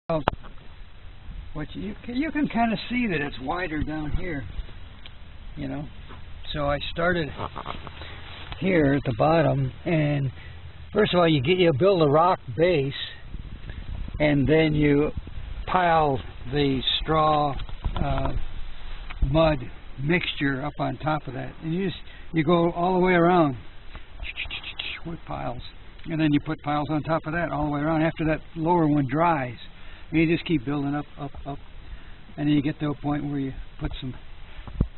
What you can kind of see that it's wider down here, you know. So I started here at the bottom, and first of all you build a rock base, and then you pile the straw mud mixture up on top of that, and you go all the way around with piles, and then you put piles on top of that all the way around after that lower one dries. And you just keep building up, and then you get to a point where you put some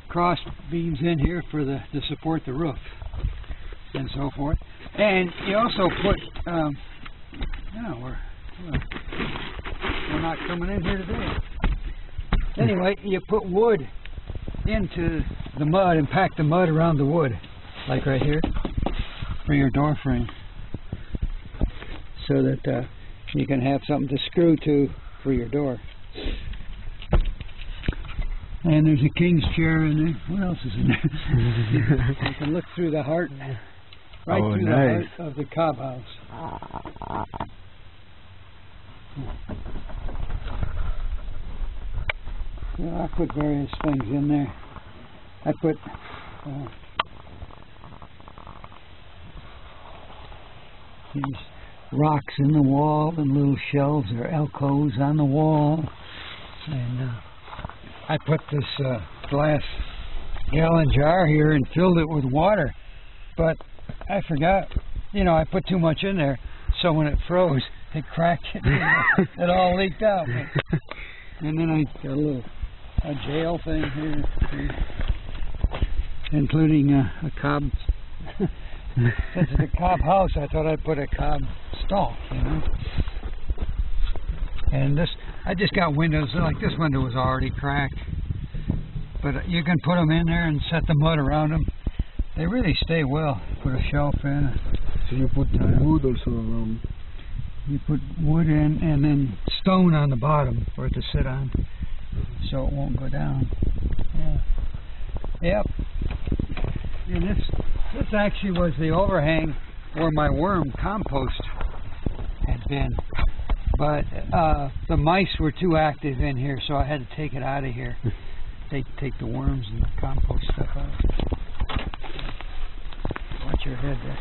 cross beams in here to support the roof, and so forth. And you also put, we're not coming in here today. Anyway, you put wood into the mud and pack the mud around the wood, like right here, for your door frame, so that you can have something to screw to for your door. And there's a king's chair in there. What else is in there? You can look through the heart, right through the heart of the cob house. Well, I put various things in there. I put these rocks in the wall and little shelves or alcoves on the wall, and I put this glass gallon jar here and filled it with water, but I forgot, I put too much in there, so when it froze it cracked it. It all leaked out. And then I got a jail thing here, including a cob. Since it's a cob house, I thought I'd put a cob stalk, And I just got windows, like this window was already cracked. But you can put them in there and set the mud around them. They really stay well. Put a shelf in. So you put wood also around? You put wood in and then stone on the bottom for it to sit on, so it won't go down. Yeah. Yep. And this actually was the overhang where my worm compost had been, but the mice were too active in here, so I had to take it out of here. Take the worms and the compost stuff out. Watch your head there.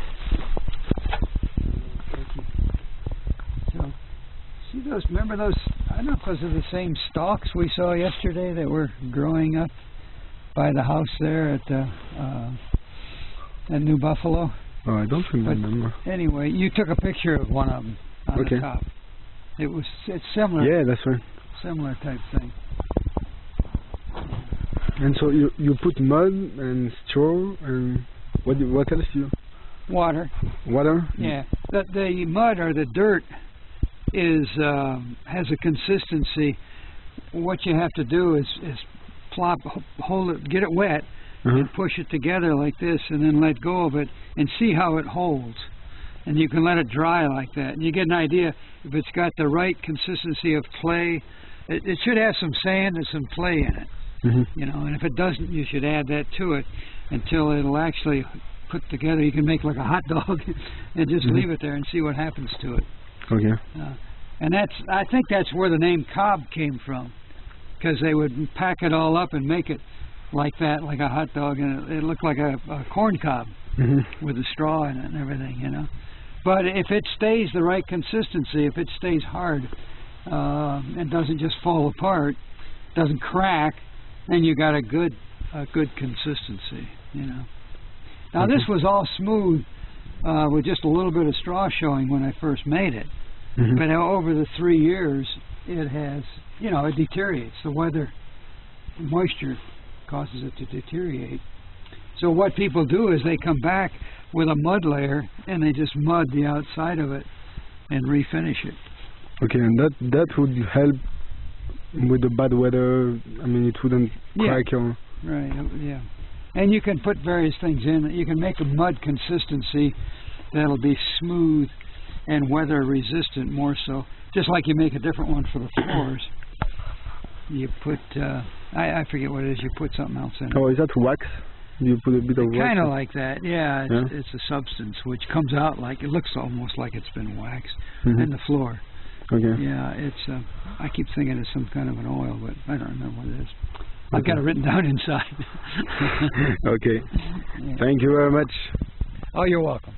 So, see those? Remember those? I don't know if those are the same stalks we saw yesterday that were growing up by the house there at New Buffalo. Oh, I don't remember. But anyway, you took a picture of one of them on the top. It's similar. Yeah, that's right. Similar type thing. And so you put mud and straw and what else you? Water. Water? Yeah. The mud or the dirt has a consistency. What you have to do is hold it, get it wet, and push it together like this, and then let go of it and see how it holds. And you can let it dry like that, and you get an idea if it's got the right consistency of clay. It should have some sand and some clay in it, and if it doesn't, you should add that to it until it'll actually put together. You can make like a hot dog and just leave it there and see what happens to it. Okay. And I think that's where the name cob came from, because they would pack it all up and make it like that, like a hot dog, and it looked like a corn cob with the straw in it and everything, But if it stays the right consistency, if it stays hard and doesn't just fall apart, doesn't crack, then you got a good consistency, Now this was all smooth with just a little bit of straw showing when I first made it, but over the 3 years it has, it deteriorates. The weather, moisture causes it to deteriorate. So what people do is they come back with a mud layer and they just mud the outside of it and refinish it. Okay, and that would help with the bad weather. I mean, it wouldn't crack or... Right, yeah. And you can put various things in. You can make a mud consistency that'll be smooth and weather resistant more so. Just like you make a different one for the floors. You put, I forget what it is, you put something else in it. Oh, is that wax? You put a bit of wax? Kind of like that, yeah. It's a substance which comes out like, it looks almost like it's been waxed in the floor. Okay. Yeah, it's. I keep thinking it's some kind of an oil, but I don't remember what it is. I've got it written down inside. Okay. Yeah. Thank you very much. Oh, you're welcome.